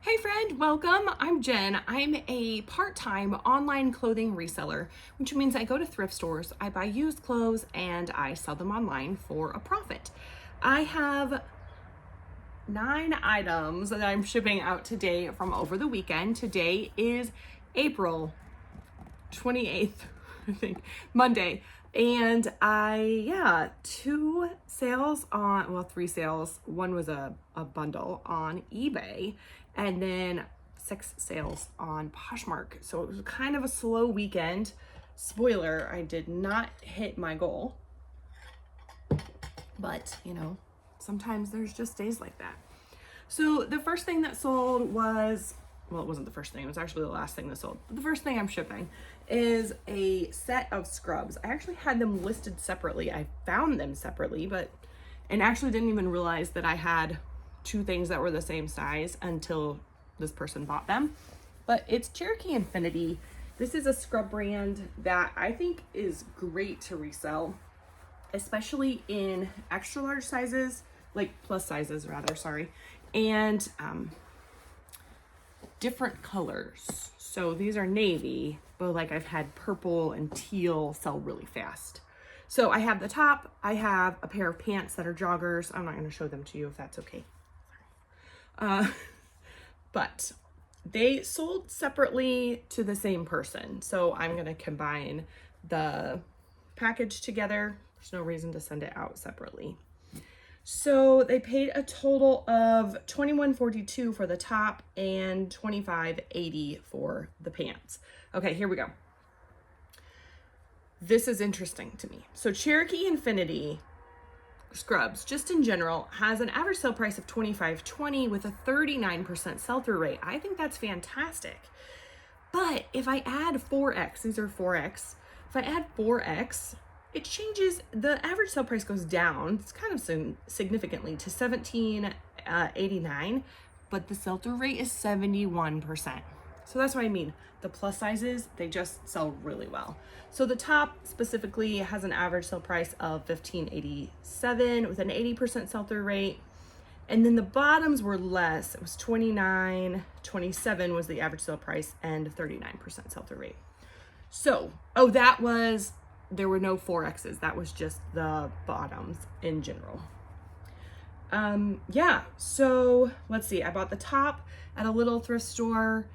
Hey friend, welcome. I'm Jen. I'm a part-time online clothing reseller, which means I go to thrift stores, I buy used clothes, and I sell them online for a profit. I have 9 items that I'm shipping out today from over the weekend. Today is April 28th, I think, Monday. And three sales. One was a bundle on eBay, and then 6 sales on Poshmark. So it was kind of a slow weekend. Spoiler, I did not hit my goal. But, sometimes there's just days like that. So the first thing that sold was, well, it wasn't the first thing, it was actually the last thing that sold. But the first thing I'm shipping is a set of scrubs. I actually had them listed separately. I found them separately, and actually didn't even realize that I had 2 things that were the same size until this person bought them. But it's Cherokee Infinity. This is a scrub brand that I think is great to resell, especially in extra large sizes, like plus sizes rather, sorry, and different colors. So these are navy, but like I've had purple and teal sell really fast. So I have the top, I have a pair of pants that are joggers. I'm not going to show them to you if that's okay. But they sold separately to the same person. So I'm going to combine the package together. There's no reason to send it out separately. So they paid a total of $21.42 for the top and $25.80 for the pants. Okay, here we go. This is interesting to me. So Cherokee Infinity scrubs, just in general, has an average sale price of $25.20 with a 39% sell-through rate. I think that's fantastic. But if I add 4X, these are 4X, if I add 4X, it changes, the average sale price goes down, it's kind of significantly, to $17.89, but the sell-through rate is 71%. So that's what I mean. The plus sizes, they just sell really well. So the top specifically has an average sale price of $15.87 with an 80% sell-through rate. And then the bottoms were less. It was $29.27 was the average sale price and 39% sell-through rate. So, there were no 4Xs. That was just the bottoms in general. So let's see. I bought the top at a little thrift store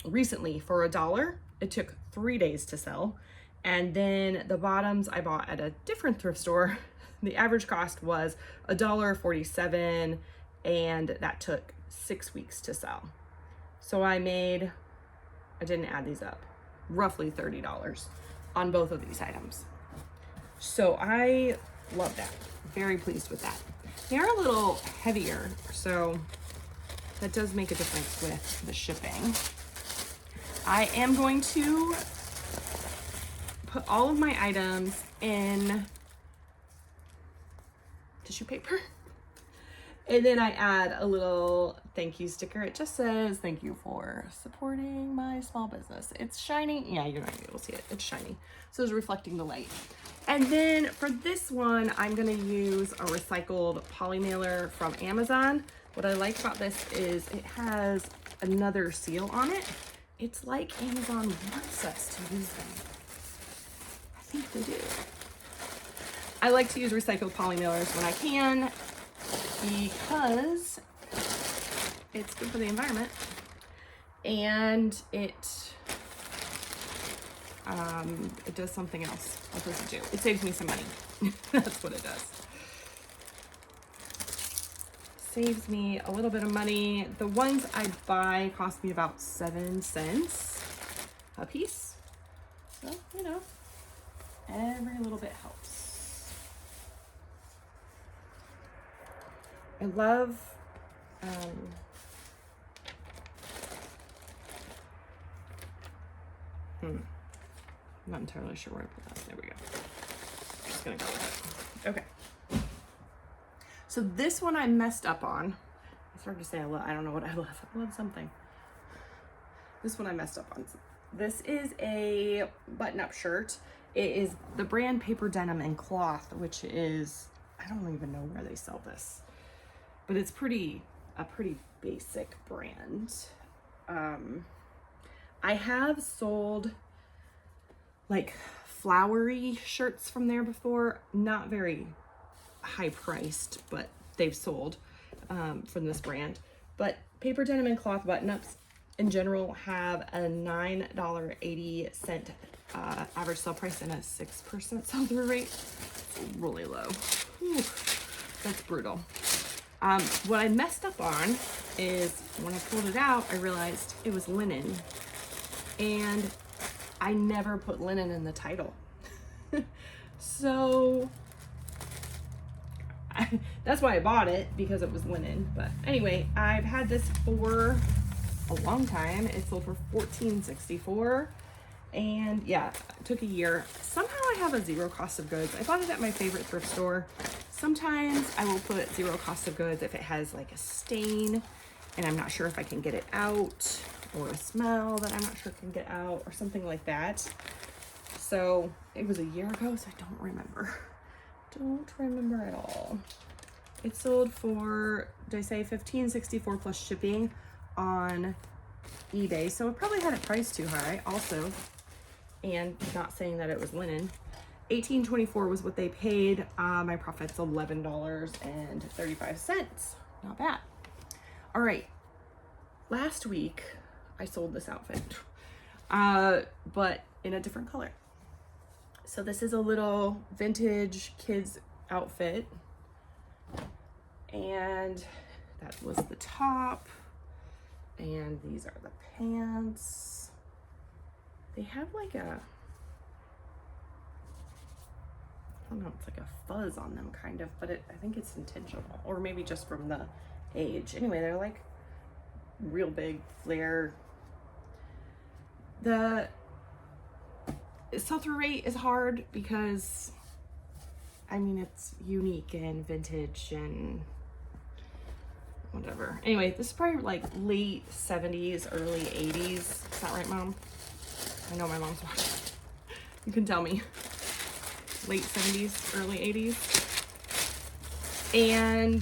recently for $1. It took 3 days to sell. And then the bottoms I bought at a different thrift store. The average cost was $1.47, and that took 6 weeks to sell. So I didn't add these up, roughly $30 on both of these items. So I love that. Very pleased with that. They're a little heavier, so that does make a difference with the shipping. I am going to put all of my items in tissue paper. And then I add a little thank you sticker. It just says, thank you for supporting my small business. It's shiny. Yeah, you're not gonna be able to see it. It's shiny. So it's reflecting the light. And then for this one, I'm gonna use a recycled poly mailer from Amazon. What I like about this is it has another seal on it. It's like Amazon wants us to use them. I think they do. I like to use recycled poly mailers when I can, because it's good for the environment, and it does something else. What does it do? It saves me some money. That's what it does. Saves me a little bit of money. The ones I buy cost me about 7 cents a piece. So, every little bit helps. I love I'm not entirely sure where I put that. There we go. Just gonna go with it. Okay. So this one I messed up on. It's hard to say I don't know what I love. I love something. This one I messed up on. This is a button-up shirt. It is the brand Paper Denim and Cloth, which is, I don't even know where they sell this, but it's pretty a pretty basic brand. I have sold like flowery shirts from there before, not very high priced, but they've sold from this brand. But paper denim and cloth button-ups in general have a $9.80 average sale price and a 6% sell-through rate. It's really low. Whew, that's brutal. What I messed up on is when I pulled it out, I realized it was linen, and I never put linen in the title. So that's why I bought it, because it was linen. But anyway, I've had this for a long time. It sold for $14.64, and yeah, it took a year. Somehow I have a zero cost of goods. I bought it at my favorite thrift store. Sometimes I will put zero cost of goods if it has like a stain and I'm not sure if I can get it out, or a smell that I'm not sure can get out, or something like that. So it was a year ago, so I don't remember. Don't remember at all. It sold for, did I say $15.64 plus shipping on eBay? So it probably had it priced too high also, and not saying that it was linen. $18.24 was what they paid. My profit's $11.35. Not bad. All right. Last week I sold this outfit, but in a different color. So this is a little vintage kids outfit, and that was the top, and these are the pants. They have like a, I don't know, it's like a fuzz on them kind of, but I think it's intentional, or maybe just from the age. Anyway, they're like real big flare. The sell-through rate is hard because, I mean, it's unique and vintage and whatever. Anyway, this is probably like late 70s, early 80s. Is that right, Mom? I know my mom's watching. You can tell me. Late 70s, early 80s. And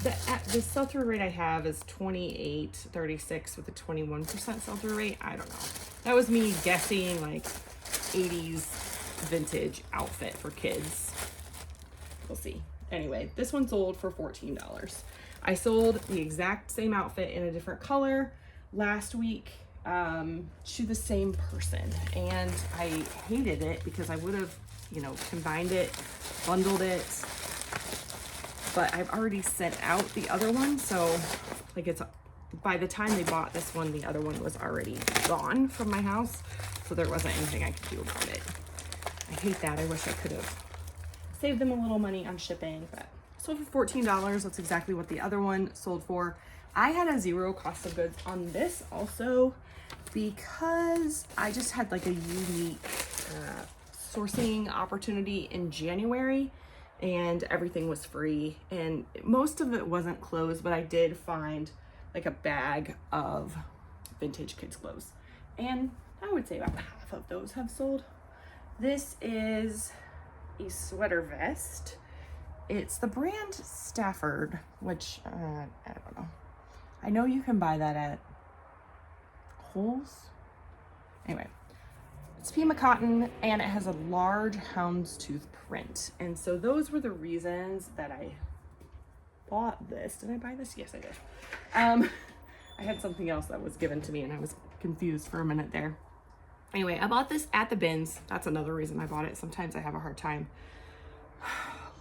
the sell-through rate I have is 28.36 with a 21% sell-through rate. I don't know. That was me guessing like 80s vintage outfit for kids. We'll see. Anyway, this one sold for $14. I sold the exact same outfit in a different color last week to the same person, and I hated it because I would have, you know, combined it, bundled it, but I've already sent out the other one, so like it's, by the time they bought this one, the other one was already gone from my house, so there wasn't anything I could do about it. I hate that. I wish I could have saved them a little money on shipping, but sold for $14. That's exactly what the other one sold for. I had a zero cost of goods on this also because I just had like a unique sourcing opportunity in January, and everything was free, and most of it wasn't clothes, but I did find like a bag of vintage kids clothes, and I would say about half of those have sold. This is a sweater vest. It's the brand Stafford, which I don't know. I know you can buy that at Kohl's. Anyway, it's Pima cotton, and it has a large houndstooth print. And so those were the reasons that I bought this. Did I buy this? Yes, I did. I had something else that was given to me, and I was confused for a minute there. Anyway, I bought this at the bins. That's another reason I bought it. Sometimes I have a hard time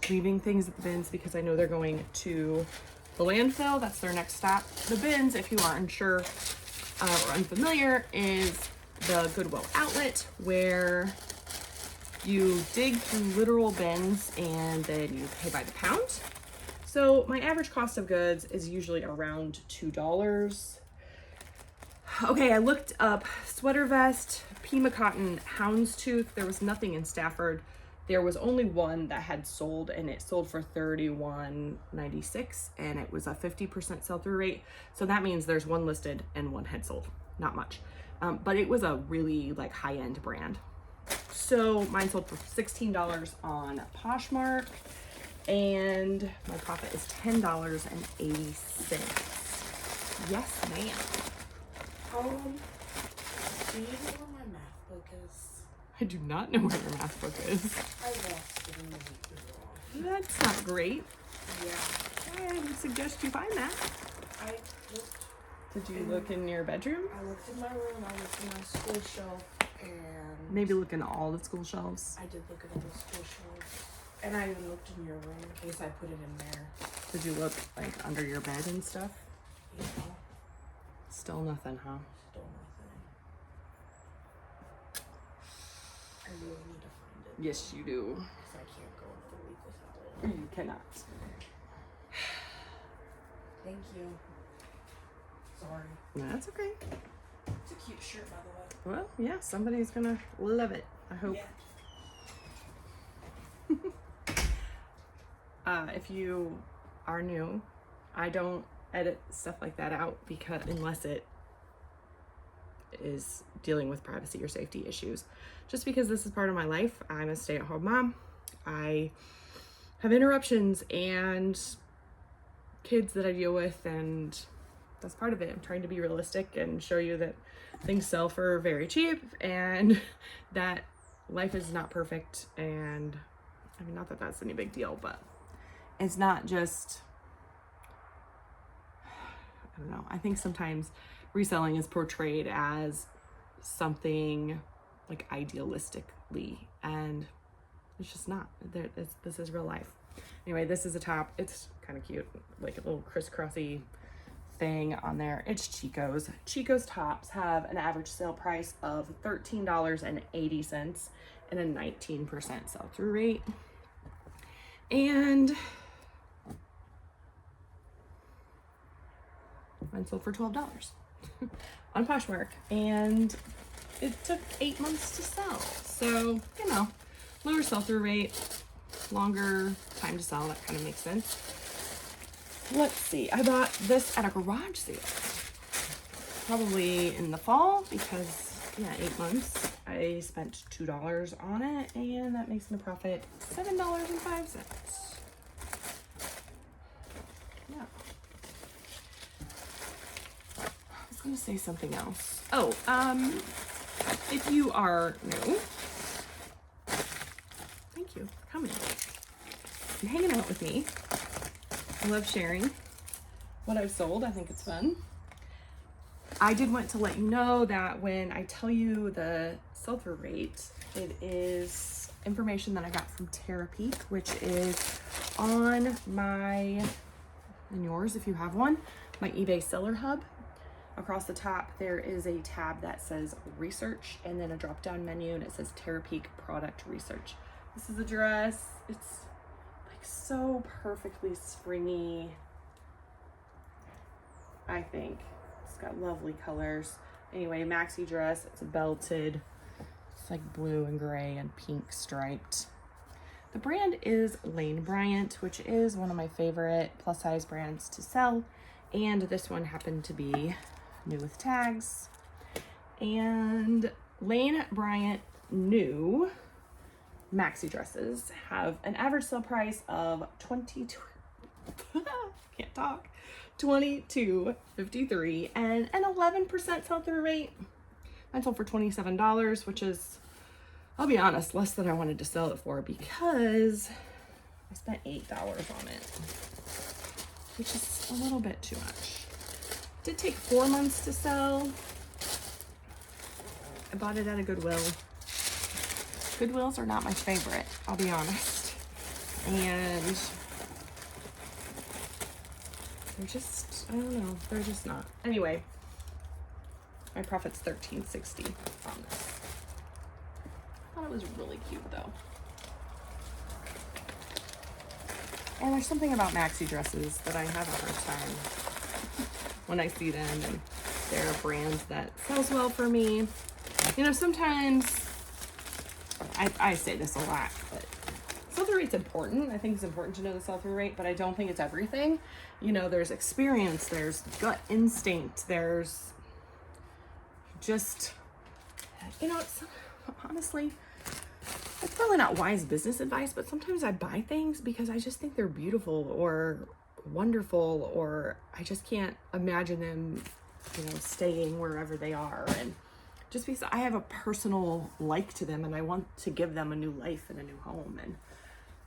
leaving things at the bins because I know they're going to the landfill. That's their next stop. The bins, if you aren't sure or unfamiliar, is the Goodwill outlet where you dig through literal bins and then you pay by the pound. So my average cost of goods is usually around $2. Okay, I looked up sweater vest, Pima cotton, houndstooth. There was nothing in Stafford. There was only one that had sold, and it sold for $31.96, and it was a 50% sell-through rate. So that means there's one listed and one had sold. Not much. But it was a really like high-end brand. So mine sold for $16 on Poshmark. And my profit is $10.80. Yes, ma'am. Do you know where my math book is? I do not know where your math book is. I lost it in the week before. That's not great. Yeah. I would suggest you find that. I looked. Did you look in your bedroom? I looked in my room, I looked in my school shelf, and... Maybe look in all the school shelves. I did look at all the school shelves. And I even looked in your room in case I put it in there. Did you look like under your bed and stuff? You know? Still nothing, huh? Still nothing. I really need to find it. Yes, you do. Because I can't go another week without it. You cannot. Thank you. Sorry. That's okay. It's a cute shirt, by the way. Well, yeah, somebody's gonna love it. I hope. Yeah. If you are new, I don't edit stuff like that out because unless it is dealing with privacy or safety issues. Just because this is part of my life. I'm a stay-at-home mom. I have interruptions and kids that I deal with, and that's part of it. I'm trying to be realistic and show you that things sell for very cheap and that life is not perfect. And I mean, not that that's any big deal, but it's not just, I don't know. I think sometimes reselling is portrayed as something like idealistically, and it's just not. This is real life. Anyway, this is a top. It's kind of cute, like a little crisscrossy thing on there. It's Chico's. Chico's tops have an average sale price of $13.80 and a 19% sell-through rate. And mine sold for $12 on Poshmark, and it took 8 months to sell. So, you know, lower sell-through rate, longer time to sell. That kind of makes sense. Let's see. I bought this at a garage sale, probably in the fall, because yeah, 8 months. I spent $2 on it, and that makes me profit $7.05. Yeah. I was gonna say something else. Oh, if you are new, thank you for coming and hanging out with me. I love sharing what I've sold. I think it's fun. I did want to let you know that when I tell you the sell-through rate, it is information that I got from Terapeak, which is on my, and yours if you have one, my eBay seller hub. Across the top, there is a tab that says research and then a drop-down menu, and it says Terapeak product research. This is a dress. It's like so perfectly springy, I think. It's got lovely colors. Anyway, maxi dress. It's belted. It's like blue and gray and pink striped. The brand is Lane Bryant, which is one of my favorite plus size brands to sell. And this one happened to be new with tags. And Lane Bryant new maxi dresses have an average sale price of $22.53 and an 11% sell-through rate. I sold for $27, which is, I'll be honest, less than I wanted to sell it for because I spent $8 on it, which is a little bit too much. It did take 4 months to sell. I bought it at a Goodwill. Goodwills are not my favorite, I'll be honest. And they're just, I don't know, they're just not. Anyway, my profit's $13.60 on this. I thought it was really cute though. And there's something about maxi dresses that I have a hard time when I see them, and they're a brand that sells well for me. You know, sometimes, I say this a lot, but sell-through rate's important. I think it's important to know the sell-through rate, but I don't think it's everything. You know, there's experience, there's gut instinct, there's just, you know, it's, honestly, it's probably not wise business advice, but sometimes I buy things because I just think they're beautiful or wonderful, or I just can't imagine them, staying wherever they are. And just because I have a personal like to them and I want to give them a new life and a new home. And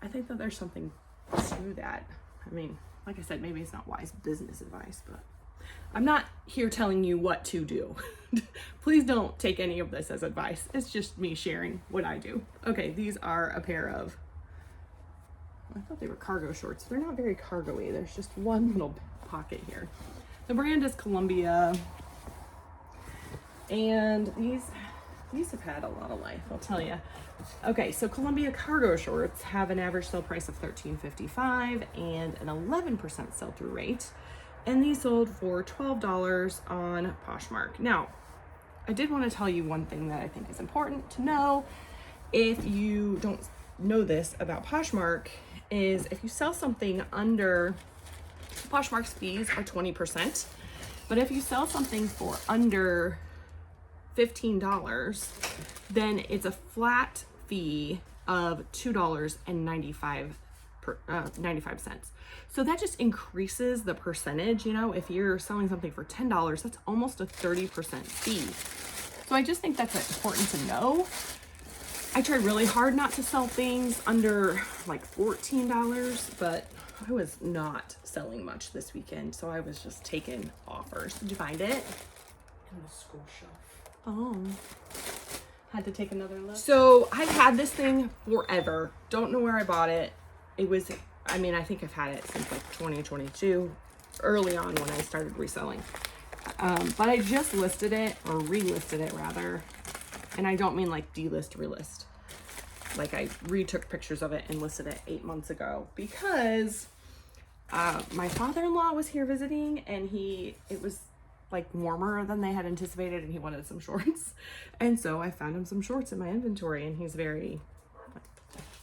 I think that there's something to that. I mean, like I said, maybe it's not wise business advice, but I'm not here telling you what to do. Please don't take any of this as advice. It's just me sharing what I do. Okay, these are a pair of, I thought they were cargo shorts. They're not very cargo-y. There's just one little pocket here. The brand is Columbia. And these have had a lot of life, I'll tell you. Okay, so Columbia cargo shorts have an average sale price of $13.55 and an 11% sell-through rate. And these sold for $12 on Poshmark. Now, I did want to tell you one thing that I think is important to know. If you don't know this about Poshmark, is if you sell something under, Poshmark's fees are 20%, but if you sell something for under $15, then it's a flat fee of $2.95. So that just increases the percentage. If you're selling something for $10, that's almost a 30% fee. So I just think that's important to know. I try really hard not to sell things under like $14, but I was not selling much this weekend, so I was just taking offers. Did you find it? In the school shelf. Oh, had to take another look. So I've had this thing forever. Don't know where I bought it. I think I've had it since like 2022, early on when I started reselling. But I just listed it, or relisted it rather. And I don't mean like delist, relist. Like I retook pictures of it and listed it 8 months ago because my father-in-law was here visiting, and it was like warmer than they had anticipated, and he wanted some shorts. And so I found him some shorts in my inventory, and he's very,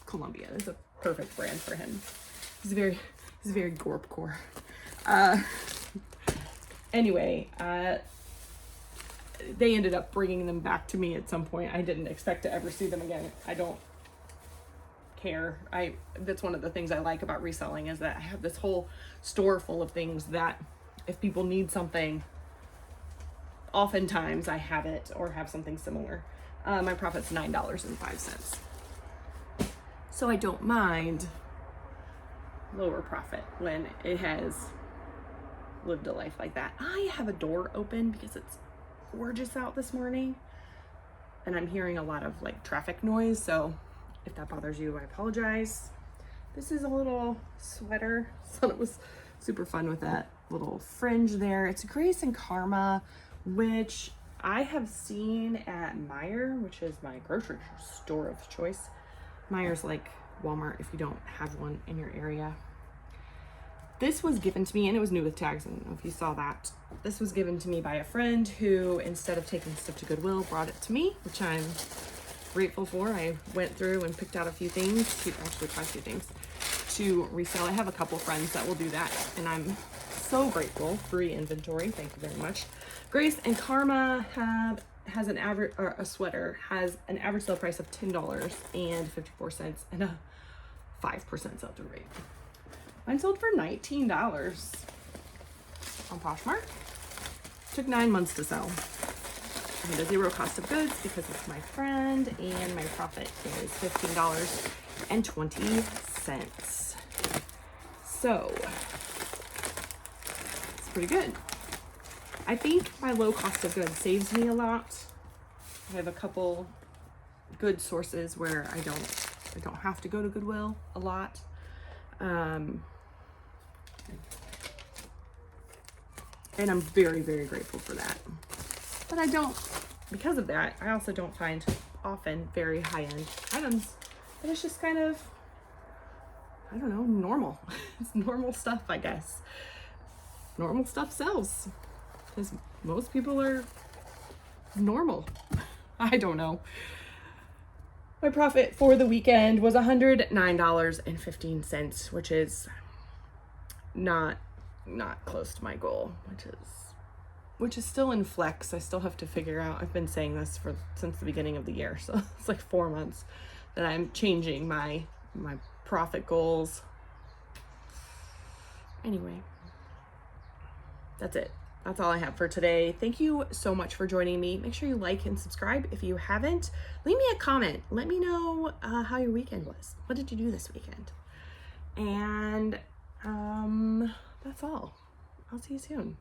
Columbia is a perfect brand for him. He's very gorpcore. Anyway, they ended up bringing them back to me at some point. I didn't expect to ever see them again. I don't care. That's one of the things I like about reselling, is that I have this whole store full of things that if people need something, oftentimes I have it or have something similar. My profit's $9.05. So I don't mind lower profit when it has lived a life like that. I have a door open because it's gorgeous out this morning, and I'm hearing a lot of like traffic noise, so if that bothers you, I apologize. This is a little sweater. Thought it was super fun with that little fringe there. It's Grace and Karma, which I have seen at Meijer, which is my grocery store of choice. Meijer's like Walmart if you don't have one in your area. This was given to me, and it was new with tags. I don't know if you saw that. This was given to me by a friend who, instead of taking stuff to Goodwill, brought it to me, which I'm grateful for. I went through and picked out a few things, actually quite a few things, to resell. I have a couple friends that will do that, and I'm so grateful. Free inventory, thank you very much. Grace and Karma has an average, or a sweater has an average sale price of $10.54 and a 5% sell-through rate. Mine sold for $19 on Poshmark. Took 9 months to sell. I had a zero cost of goods because it's my friend, and my profit is $15.20. So it's pretty good. I think my low cost of goods saves me a lot. I have a couple good sources where I don't have to go to Goodwill a lot. And I'm very, very grateful for that. But because of that, I also don't find often very high-end items. And it's just kind of, I don't know, normal. It's normal stuff, I guess. Normal stuff sells. Because most people are normal. I don't know. My profit for the weekend was $109.15, which is not close to my goal, which is still in flex. I still have to figure out. I've been saying this since the beginning of the year, so it's like 4 months that I'm changing my profit goals. Anyway, that's it. That's all I have for today. Thank you so much for joining me. Make sure you like and subscribe if you haven't. Leave me a comment. Let me know how your weekend was. What did you do this weekend? And that's all. I'll see you soon.